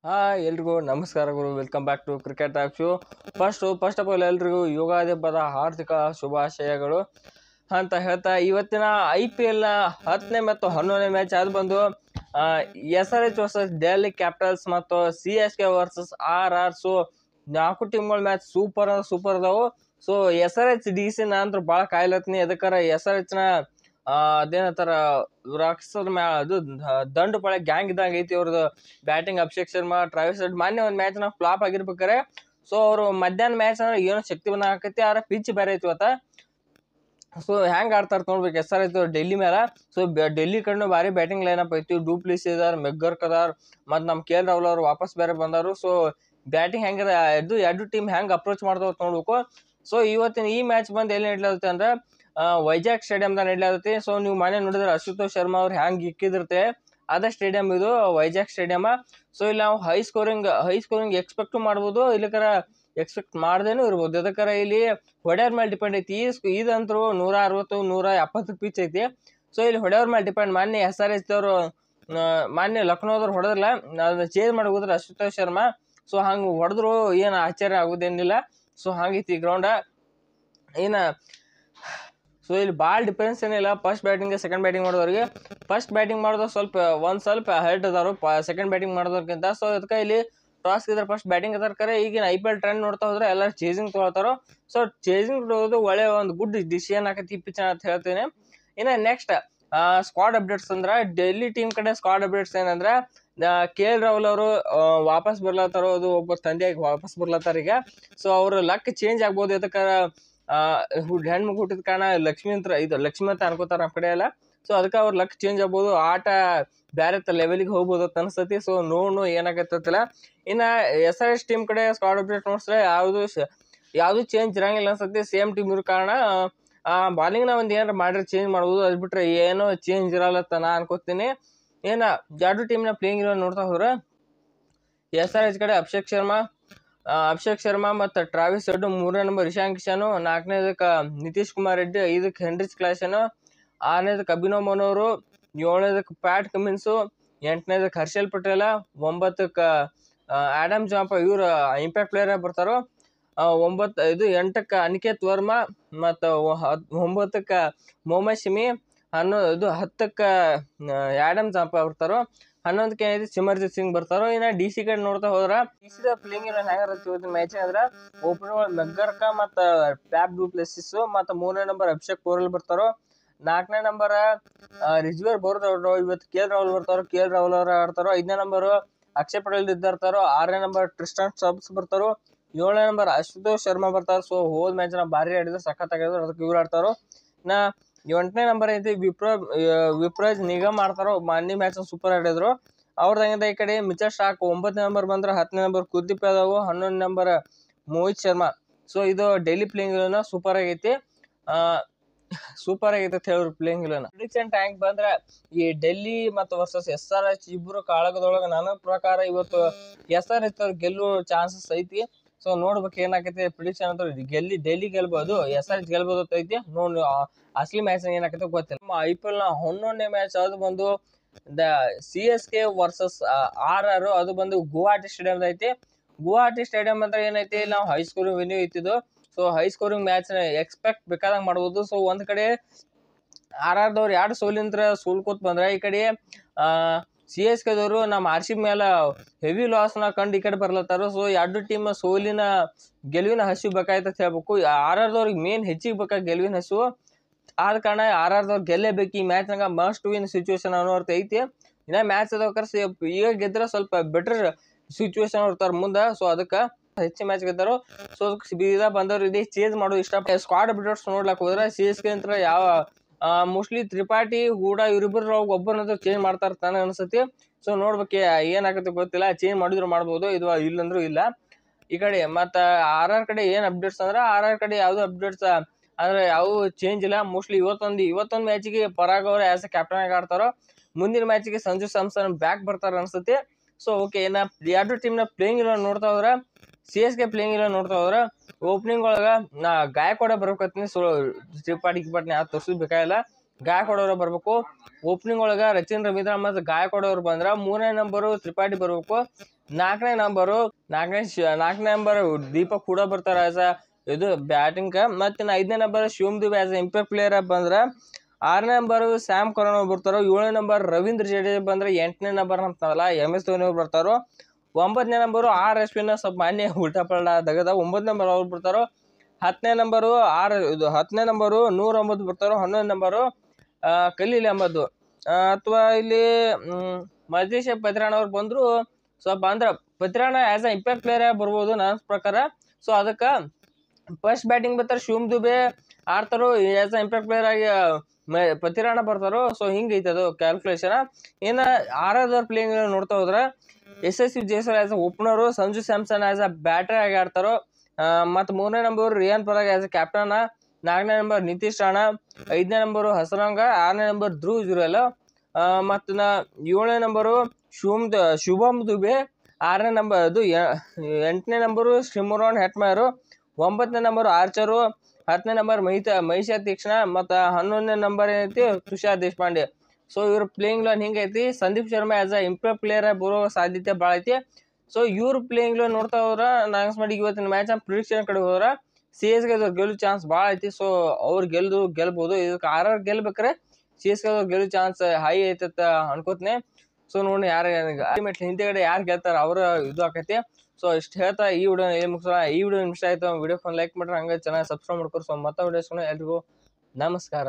ಎಲ್ರಿಗೂ ನಮಸ್ಕಾರಗಳು. Welcome back to cricket talk show. First of all ಎಲ್ರಿಗೂ ಯುಗಾದಿ ಹಬ್ಬದ ಹಾರ್ದಿಕ ಶುಭಾಶಯಗಳು ಅಂತ ಹೇಳ್ತಾ, ಇವತ್ತಿನ IPL ನ 10ನೇ ಮತ್ತು 11ನೇ ಮ್ಯಾಚ್ ಅದು ಬಂದು SRH ವರ್ಸಸ್ ಡೆಲ್ಲಿ ಕ್ಯಾಪಿಟಲ್ಸ್ ಮತ್ತು CSK ವರ್ಸಸ್ RR. ಸೊ 4 ಟೀಮ್ಗಳ ಮ್ಯಾಚ್ ಸೂಪರ್ ಅದಾವು. ಸೊ SRH DC ಅಂತೂ ಭಾಳ ಕಾಯ್ಲತ್ತೀನಿ. ಎದಕ್ಕಾರ SRH ನ ಅದೇನಂತಾರ ರಾಕ್ಷಸರ ಅದು ದಂಡು ಪಳೆ ಗ್ಯಾಂಗ್ ಇದ್ದಂಗೆ ಐತಿ ಅವ್ರದ್ದು batting. Abhishek Sharma, Travis head ಮೊನ್ನೆ ಒಂದು ಮ್ಯಾಚ್ ನಾವು ಫ್ಲಾಪ್ ಆಗಿರ್ಬೇಕಾರೆ. ಸೊ ಅವರು ಮಧ್ಯಾಹ್ನ ಮ್ಯಾಚ್ ಅಂದ್ರೆ ಏನೋ ಶಕ್ತಿ ಬಂದ ಆಕೈತಿ, ಆದ್ರೆ ಪಿಚ್ ಬೇರೆ ಐತಿ ಇವತ್ತ. ಸೊ ಹೆಂಗ್ ಆಡ್ತಾರ ನೋಡ್ಬೇಕು SRH ಡೆಲ್ಲಿ ಮೇಲೆ. ಸೊ ಡೆಲ್ಲಿ ಕಡೆ ಭಾರಿ ಬ್ಯಾಟಿಂಗ್ ಲೈನಪ್ ಐತಿ. ಡೂಪ್ಲಿಸ್ ಇದಾರ್, ಮೆಗ್ಗರ್ ಕದಾರ್, ಮತ್ತು ನಮ್ಮ KL ರಾಹುಲ್ ಅವರು ವಾಪಸ್ ಬೇರೆ ಬಂದಾರು. ಸೊ ಬ್ಯಾಟಿಂಗ್ ಹೆಂಗದ, ಎರಡು ಟೀಮ್ ಹೆಂಗ್ ಅಪ್ರೋಚ್ ಮಾಡ್ತಾವ ನೋಡ್ಬೇಕು. ಸೊ ಇವತ್ತಿನ ಈ ಮ್ಯಾಚ್ ಬಂದು ಎಲ್ಲಿ ನಡೀಲತ್ತೆ ಅಂದ್ರೆ ವೈಜಾಗ್ ಸ್ಟೇಡಿಯಂದಾಗ ನಡೀಲತ್ತೈತಿ. ಸೊ ನೀವು ಮನೆ ನೋಡಿದ್ರೆ ಅಶುತೋಷ್ ಶರ್ಮಾ ಅವ್ರು ಹೆಂಗ್ ಇಕ್ಕಿದಿರ್ತೆ ಅದೇ ಸ್ಟೇಡಿಯಂ ಇದು, ವೈಜಾಗ್ ಸ್ಟೇಡಿಯಂ. ಸೊ ಇಲ್ಲಿ ನಾವು ಹೈ ಸ್ಕೋರಿಂಗ್ ಎಕ್ಸ್ಪೆಕ್ಟ್ ಮಾಡ್ಬೋದು, ಇಲ್ಲಕರ ಎಕ್ಸ್ಪೆಕ್ಟ್ ಮಾಡ್ದೇನು ಇರ್ಬೋದು. ಅದಕ್ಕಾರ ಇಲ್ಲಿ ಹೊಡೆಯವ್ರ ಮೇಲೆ ಡಿಪೆಂಡ್ ಐತಿ. ಇದಂತರೂ 160 170 ಪಿಚ್ ಐತಿ. ಸೊ ಇಲ್ಲಿ ಹೊಡೆಯವ್ರ ಮೇಲೆ ಡಿಪೆಂಡ್. ಮೊನ್ನೆ SRH ದವರು ಮೊನ್ನೆ ಲಕ್ನೋದವ್ರು ಹೊಡೆದ್ರಲ್ಲ, ಅದನ್ನ ಚೇಂಜ್ ಮಾಡಿ ಹೋಗಿದ್ರು ಅಶುತೋಷ್ ಶರ್ಮಾ. ಸೊ ಹಂಗೆ ಹೊಡೆದ್ರು ಏನು ಆಶ್ಚರ್ಯ ಆಗೋದೇನಿಲ್ಲ. ಸೊ ಹಂಗೈತಿ ಗ್ರೌಂಡ ಸೊ ಇಲ್ಲಿ ಭಾಳ ಡಿಫರೆನ್ಸ್ ಏನಿಲ್ಲ ಫಸ್ಟ್ ಬ್ಯಾಟಿಂಗ್ ಸೆಕೆಂಡ್ ಬ್ಯಾಟಿಂಗ್ ಮಾಡೋದವ್ರಿಗೆ. ಫಸ್ಟ್ ಬ್ಯಾಟಿಂಗ್ ಮಾಡೋದು ಸ್ವಲ್ಪ ಹೆಡ್ ಅದಾರು ಸೆಕೆಂಡ್ ಬ್ಯಾಟಿಂಗ್ ಮಾಡೋದಕ್ಕಿಂತ. ಸೊ ಅದಕ್ಕೆ ಇಲ್ಲಿ ಟಾಸ್ ಇದ್ರೆ ಫಸ್ಟ್ ಬ್ಯಾಟಿಂಗ್ ಅದಾರ. ಕರೆ ಈಗಿನ IPL ಟ್ರೆಂಡ್ ನೋಡ್ತಾ ಹೋದ್ರೆ ಎಲ್ಲರೂ ಚೇಸಿಂಗ್ ತೊಗೊಳ್ತಾರೋ. ಸೊ ಚೇಸಿಂಗ್ ತೊಗೊಳೋದು ಒಳ್ಳೆ ಒಂದು ಗುಡ್ ಡಿಸಿಷನ್ ಆಕೈತಿ ಈ ಪಿಚ್ ಅಂತ ಹೇಳ್ತೀನಿ. ಇನ್ನು ನೆಕ್ಸ್ಟ್ ಸ್ಕ್ವಾಡ್ ಅಪ್ಡೇಟ್ಸ್ ಅಂದ್ರೆ ಡೆಲ್ಲಿ ಟೀಮ್ ಕಡೆ ಸ್ಕ್ವಾಡ್ ಅಪ್ಡೇಟ್ಸ್ ಏನಂದ್ರೆ KL ರಾಹುಲ್ ಅವರು ವಾಪಸ್ ಬರ್ಲತ್ತಾರೋ, ಅದು ಒಬ್ಬ ತಂದೆಯಾಗಿ ವಾಪಸ್ ಬರ್ಲತ್ತಾರ ಈಗ. ಸೊ ಅವ್ರ ಲಕ್ ಚೇಂಜ್ ಆಗ್ಬೋದು. ಯಾಕಂದ್ರೆ ಹೆಣ್ಮಗು ಹುಟ್ಟಿದ ಕಾರಣ ಲಕ್ಷ್ಮಿ ಅಂತ ಅನ್ಕೋತಾರ ನಮ್ಮ ಕಡೆ ಎಲ್ಲ. ಸೊ ಅದಕ್ಕೆ ಅವ್ರ ಲಕ್ ಚೇಂಜ್ ಆಗ್ಬೋದು, ಆಟ ಬೇರೆ ಲೆವೆಲ್ಗೆ ಹೋಗ್ಬೋದು ಅಂತ ಅನಿಸ್ತೈತಿ. ಸೊ ನೋಡು ಏನಾಗತ್ತಿಲ್ಲ. ಇನ್ನು SRH ಟೀಮ್ ಕಡೆ ಸ್ಕ್ವಾಡ್ ಅಪ್ಡೇಟ್ ನೋಡಿದ್ರೆ ಯಾವುದು ಚೇಂಜ್ ಇರಂಗಿಲ್ಲ ಅನ್ಸತಿ. ಸೇಮ್ ಟೀಮ್ ಇರೋ ಕಾರಣ ಬಾಲಿಂಗ್ನ ಒಂದು ಏನಾರ ಮಾಡಿದ್ರೆ ಚೇಂಜ್ ಮಾಡ್ಬೋದು. ಅದು ಬಿಟ್ರೆ ಏನೋ ಚೇಂಜ್ ಇರಲ್ಲತ್ತ ನಾ ಅನ್ಕೋತೀನಿ. ಎರಡು ಟೀಮ್ನ ಪ್ಲೇಯಿಂಗ್ ಇರೋ ನೋಡ್ತಾ ಹೋದ್ರೆ SRH ಕಡೆ ಅಭಿಷೇಕ್ ಶರ್ಮಾ ಮತ್ತು ಟ್ರಾವಿಸ್ ಹೆಡ್, 3ನೇ ನಂಬರ್ ಇಶಾನ್ ಕಿಶನ್, 4ನೇದಕ್ಕೆ ನಿತೀಶ್ ಕುಮಾರ್ ರೆಡ್ಡಿ, 5ಕ್ಕೆ ಹೆನ್ರಿಚ್ ಕ್ಲಾಸನ್, 6ನೇದಕ್ಕೆ ಅಭಿನವ್ ಮನೋರು, 7ನೇದಕ್ಕೆ ಪ್ಯಾಟ್ ಕಮಿನ್ಸು, 8ನೇದಕ್ಕೆ ಹರ್ಷಲ್ ಪಟೇಲ, 9ಕ್ಕೆ ಆಡಮ್ ಜಾಂಪ, ಇವರು ಇಂಪ್ಯಾಕ್ಟ್ ಪ್ಲೇಯರ್ ಬರ್ತಾರೋ, 8ಕ್ಕೆ ಅನಿಕೇತ್ ವರ್ಮಾ ಮತ್ತು 9ಕ್ಕೆ ಮೊಹಮ್ಮದ್ ಶಮಿ, 10ಕ್ಕೆ ಆಡಮ್ ಜಾಂಪ ಬರ್ತಾರೋ, 11ಕ್ಕೆ ಏನೈತಿ ಸಿಮರ್ಜಿತ್ ಸಿಂಗ್ ಬರ್ತಾರೋ. ಇನ್ನು DC ಕಡೆ ನೋಡ್ತಾ ಹೋದ್ರ DC ಪ್ಲೇಯಿಂಗ್ ಹೆಂಗಿರುತ್ತೆ ಮ್ಯಾಚ್ ಅಂದ್ರೆ ಓಪನಿಂಗ್ ಮೆಗ್ಗರ್ಕ ಮತ್ತು ಪ್ಯಾಪ್ ಡೂಪ್ಲೆಸಿಸ್, ಮತ್ತು 3ನೇ ನಂಬರ್ ಅಭಿಷೇಕ್ ಪೋರೆಲ್ ಬರ್ತಾರೋ, 4ನೇ ನಂಬರ್ ರಿಜ್ವೀರ್ ಬೋರ್ದವ್ರು, ಇವತ್ತು KL ರಾಹುಲ್ ಬರ್ತಾರೋ, KL ರಾಹುಲ್ ಅವರು ಆಡ್ತಾರೋ, 5ನೇ ನಂಬರ್ ಅಕ್ಷಯ್ ಪಟೇಲ್ ಇದ್ದಾರ್ತಾರೋ, 6ನೇ ನಂಬರ್ ಟ್ರಿಸ್ಟಾನ್ ಸ್ಟಬ್ಸ್ ಬರ್ತಾರೋ, 7ನೇ ನಂಬರ್ ಅಶುತೋಷ್ ಶರ್ಮಾ ಬರ್ತಾರೋ. ಸೊ ಹೋದ್ ಮ್ಯಾಚ್ ನ ಭಾರಿ ಆಡಿದ್ರು, ಸಖತ್ ಆಗಿದ್ರು, ಅದಕ್ಕೆ ಇವ್ರು ಆಡ್ತಾರೋ. 8ನೇ ನಂಬರ್ ಐತಿ ವಿಪ್ರಾಜ್ ನಿಗಮ್ ಆಡ್ತಾರೋ, ಮೊನ್ನೆ ಮ್ಯಾಚ್ ಸೂಪರ್ ಆಡಿದ್ರು ಅವ್ರದಂಗಿದೆ. ಈ ಕಡೆ ಮಿಚೆಲ್ ಸ್ಟಾರ್ಕ್ 9ನೇ ನಂಬರ್ ಬಂದ್ರೆ, 10ನೇ ನಂಬರ್ ಕುಲ್ದೀಪ್ ಯಾದವ್, 11ನೇ ನಂಬರ್ ಮೋಹಿತ್ ಶರ್ಮಾ. ಸೊ ಇದು ಡೆಲ್ಲಿ ಪ್ಲೇಯಿಂಗ್ ಸೂಪರ್ ಆಗೈತಿ ಅಂತ ಹೇಳಿದ್ರು ಪ್ಲೇಯಿಂಗ್ ಪ್ರಿಡಿಕ್ಷನ್ ಟ್ಯಾಂಕ್ ಬಂದ್ರೆ ಈ ಡೆಲ್ಲಿ ಮತ್ತು ವರ್ಸಸ್ SRH ಇಬ್ರು ಕಾಳಗದೊಳಗೆ ನನ್ನ ಪ್ರಕಾರ ಇವತ್ತು SRH ಅವ್ರು ಗೆಲ್ಲುವ ಚಾನ್ಸಸ್ ಐತಿ. ಸೊ ನೋಡ್ಬೇಕು ಏನಾಕೈತಿ ಪ್ರಿಡಿಕ್ಷನ್ ಅಂತ. ಡೆಲ್ಲಿ ಗೆಲ್ಬೋದು, SRH ಗೆಲ್ಬೋದು ಅಂತ ಐತಿ. ನೋಡಿ ಅಸಲಿ ಮ್ಯಾಚ್ ಏನಾಕೈತೆ ಗೊತ್ತಿಲ್ಲ. ನಮ್ಮ IPL ನ 11ನೇ ಮ್ಯಾಚ್ ಅದು ಬಂದು CSK ವರ್ಸಸ್ RR. ಅದು ಬಂದು ಗುವಾಹಟಿ ಸ್ಟೇಡಿಯಂ ಐತಿ. ಗುವಾಹಟಿ ಸ್ಟೇಡಿಯಂ ಅಂದ್ರೆ ಏನೈತಿ, ನಾವು ಹೈ ಸ್ಕೋರಿಂಗ್ ವೆನ್ಯೂ ಐತಿದ್ದು. So high scoring match expect ಬೇಕಾದಂಗೆ ಮಾಡ್ಬೋದು. ಸೊ ಒಂದ್ ಕಡೆ RR ದವ್ರು 2 ಸೋಲಿಂತ್ರ ಸೋಲ್ಕೋತ್ ಬಂದ್ರೆ, ಈ ಕಡೆ CSK ದವರು ನಮ್ಮ RCB ಮೇಲೆ ಹೆವಿ ಲಾಸ್ನ ಕಂಡು ಈ ಕಡೆ ಬರ್ಲತ್ತಾರು. ಸೊ ಎರಡು ಟೀಮ್ ಗೆಲುವಿನ ಹಸಿವು ಬೇಕಾಯ್ತು ಅಂತ ಹೇಳ್ಬೇಕು. RR ದವ್ರಿಗೆ ಮೇನ್ ಹೆಚ್ಚಿಗೆ ಬೇಕಾಗಿ ಗೆಲುವಿನ ಹಸಿವು ಆದ ಕಾರಣ RR ದವ್ರು ಗೆಲ್ಲೇಬೇಕು ಈ ಮ್ಯಾಚ್ನಾಗ. ಮಸ್ಟ್ ವಿನ್ ಸಿಚುವೇಶನ್ ಅನ್ನೋರ್ಥ ಐತಿ. ಇನ್ನ ಮ್ಯಾಚ್ ಅದಾವ ಈಗ ಗೆದ್ರೆ ಸ್ವಲ್ಪ ಬೆಟರ್ ಸಿಚುವೇಶನ್ ಇರ್ತಾರ ಮುಂದೆ. ಸೊ ಅದಕ್ಕೆ ಹೆಚ್ಚು ಮ್ಯಾಚ್ ಗೆದ್ದಾರು. ಸೊ ಅದಕ್ಕೆ ಬೀದಾ ಬಂದವ್ರು ಇದೆ ಚೇಂಜ್ ಮಾಡೋದು ಇಷ್ಟ. ಸ್ಕ್ವಾಡ್ ಅಪ್ಡೇಟ್ಸ್ ನೋಡ್ಲಾಕ್ ಹೋದ್ರೆ CSK ಅಂತ ಮೋಸ್ಟ್ಲಿ ತ್ರಿಪಾಠಿ ಹೂಡಾ ಇವರಿಬ್ಬರು ಒಬ್ಬರನ್ನ ಚೇಂಜ್ ಮಾಡ್ತಾ ಇರ್ತಾನೆ ಅನ್ಸತಿ. ಸೊ ನೋಡ್ಬೇಕು ಏನಾಗುತ್ತೆ ಗೊತ್ತಿಲ್ಲ, ಚೇಂಜ್ ಮಾಡಿದ್ರು ಮಾಡ್ಬೋದು, ಇದು ಇಲ್ಲಂದ್ರೂ ಇಲ್ಲ. ಈ ಕಡೆ ಮತ್ತು RR ಕಡೆ ಏನು ಅಪ್ಡೇಟ್ಸ್ ಅಂದ್ರೆ RR ಕಡೆ ಯಾವುದು ಅಪ್ಡೇಟ್ಸ್ ಅಂದ್ರೆ ಯಾವ ಚೇಂಜ್ ಇಲ್ಲ. ಮೋಸ್ಟ್ಲಿ ಇವತ್ತೊಂದು ಮ್ಯಾಚಿಗೆ ಪರಾಗ್ ಅವರು ಆಸ್ ಎ ಕ್ಯಾಪ್ಟನ್ ಆಗಿ ಆಡ್ತಾರೋ, ಮುಂದಿನ ಮ್ಯಾಚಿಗೆ ಸಂಜು ಸ್ಯಾಮ್ಸನ್ ಬ್ಯಾಕ್ ಬರ್ತಾರ ಅನ್ಸುತ್ತೆ. ಸೊ ಓಕೆ, ಎರಡು ಟೀಮ್ನ ಪ್ಲೇಯಿಂಗ್ ಇಲ್ಲ ನೋಡ್ತಾ ಹೋದ್ರೆ CSK ಪ್ಲೇಯಿಂಗ್ ಇಲ್ಲ ನೋಡ್ತಾ ಹೋದ್ರೆ ಓಪನಿಂಗ್ ಒಳಗೆ ಗಾಯಕ್ವಾಡ ಬರ್ಬೇಕತ್ತೀನಿ. ಸೊ ತ್ರಿಪಾಠಿ ಯಾರು ತೋರ್ಸೋದು ಬೇಕಾಗಿಲ್ಲ, ಗಾಯಕ್ವಾಡ ಅವ್ರ ಬರ್ಬೇಕು. ಓಪನಿಂಗ್ ಒಳಗೆ ರಚಿನ್ ರವೀಂದ್ರ ಮತ್ತು ಗಾಯಕ್ವಾಡ ಅವ್ರು ಬಂದ್ರೆ, 3ನೇ ನಂಬರು ತ್ರಿಪಾಠಿ ಬರ್ಬೇಕು. ನಾಲ್ಕನೇ ನಂಬರ್ ದೀಪಕ್ ಕೂಡ ಬರ್ತಾರ ಆಸ್ ಇದು ಬ್ಯಾಟಿಂಗ್. ಮತ್ತೆ 5ನೇ number Shivam Dube as impact player ಬಂದ್ರ. 6ನೇ ನಂಬರ್ ಸ್ಯಾಮ್ ಕರೋನ್ ಬರ್ತಾರೋ. 7ನೇ ನಂಬರ್ ರವೀಂದ್ರ ಜಡೇಜಾ ಬಂದ್ರೆ. 8ನೇ ನಂಬರ್ ಅಂತಲ್ಲ MS ಧೋನಿ ಅವ್ರು ಬರ್ತಾರೋ. 9ನೇ ನಂಬರ್ ಅಶ್ವಿನ್ ಸ್ವಲ್ಪ ಮಾನ್ಯ ಉಲ್ಟಾ ಪಲ್ಟಾ ತೆಗದ. 9ನೇ ನಂಬರ್ ಅವ್ರು ಬರ್ತಾರೋ. 10ನೇ ನಂಬರು 10ನೇ ನಂಬರು 109 ಬರ್ತಾರೋ. 11ನೇ ನಂಬರು ಖಲೀಲ್ ಅಹ್ಮದ್ ಅಥವಾ ಇಲ್ಲಿ ಮಜೀಶ್ ಪತ್ರಾಣ ಅವ್ರು ಬಂದ್ರು ಸ್ವಲ್ಪ ಅಂದ್ರ Pathirana as a impact player ಬರ್ಬೋದು ನನ್ನ ಪ್ರಕಾರ. ಸೊ ಅದಕ್ಕೆ ಫಸ್ಟ್ ಬ್ಯಾಟಿಂಗ್ ಬರ್ತಾರೆ ಶಿವಮ್ ದುಬೆ ಆಡ್ತಾರೋ ಆಸ್ ಅ ಇಂಪ್ಯಾಕ್ಟ್ ಪ್ಲೇಯರ್ ಆಗಿ ಪತಿರಾಣ ಬರ್ತಾರೋ. ಸೊ ಹಿಂಗೈತೆ ಅದು ಕ್ಯಾಲ್ಕುಲೇಷನ್. ಇನ್ನು ಆರದವ್ರ ಪ್ಲೇಯಿಂಗ್ ನೋಡ್ತಾ ಹೋದ್ರೆ Yashasvi Jaiswal as a opener, Sanju Samson as a batter ಆಗಿ ಆಡ್ತಾರೋ. ಮತ್ತು 3ನೇ number Riyan Parag as a captain. 4ನೇ ನಂಬರ್ ನಿತೀಶ್ ರಾಣಾ. 5ನೇ ನಂಬರು ಹಸರಂಗ. 6ನೇ ನಂಬರ್ ಧ್ರುವ್ ಜುರೇಲ್. ಮತ್ತು 7ನೇ ನಂಬರು ಶುಭಮ್ ದುಬೆ. 6ನೇ ನಂಬರ್ 8ನೇ ನಂಬರು ಶಿಮರೋನ್ ಹೆಟ್ಮೇರು. 9ನೇ ನಂಬರ್ ಆರ್ಚರು. 10ನೇ ನಂಬರ್ ಮಹಿಷಾ ತೀಕ್ಷ್ಣ. ಮತ್ತು 11ನೇ ನಂಬರ್ ಏನೈತಿ ತುಷಾರ್ ದೇಶಪಾಂಡೆ. ಸೊ ಇವ್ರ ಪ್ಲೇಯಿಂಗ್ ಲೈನ್ ಹಿಂಗೈತಿ. Sandeep Sharma as a impact player ಬರೋ ಸಾಧ್ಯತೆ ಭಾಳ ಐತಿ. ಸೊ ಇವ್ರ ಪ್ಲೇಯಿಂಗ್ ಲೈನ್ ನೋಡ್ತಾ ಹೋದ್ರ ನಂಗೆ ಮಾಡಿ ಇವತ್ತಿನ ಮ್ಯಾಚ್ ಪ್ರಿಡಿಕ್ಷನ್ ಕಡೆ ಹೋದ್ರ CSK ಗೆಲ್ಲೋ ಚಾನ್ಸ್ ಭಾಳ ಐತಿ. ಸೊ ಅವ್ರು ಗೆಲ್ಬೋದು. ಇದಕ್ಕೆ RR ಗೆಲ್ಬೇಕಾರೆ CSK ಗೆಲ್ಲೋ ಚಾನ್ಸ್ ಹೈ ಐತತ್ತ ಅನ್ಕೋತೀನಿ. ಸೊ ನೋಡಿ ಅಲ್ಟಿಮೇಟ್ಲಿ ಹಿಂದೆಗಡೆ ಯಾರು ಗೆಲ್ತಾರ ಅವ್ರ ಇದು ಆಕೈತಿ. ಸೊ ಇಷ್ಟು ಹೇಳ್ತಾ ಈ ವಿಡಿಯೋ ಮುಗಿಸೋಣ. ಈ ವಿಡಿಯೋ ಇಷ್ಟ ಆಯ್ತು ವಿಡಿಯೋಕ್ಕೆ ಒಂದು ಲೈಕ್ ಮಾಡ್ರಿ, ಹಂಗೆ ಚೆನ್ನಾಗಿ ಸಬ್ಸ್ಕ್ರೈಬ್ ಮಾಡ್ಕೊರಿ. ಸೊ ಮತ್ತೆ ವಿಡಿಯೋಸ್ಕೊಂಡು ಎಲ್ರಿಗೂ ನಮಸ್ಕಾರ.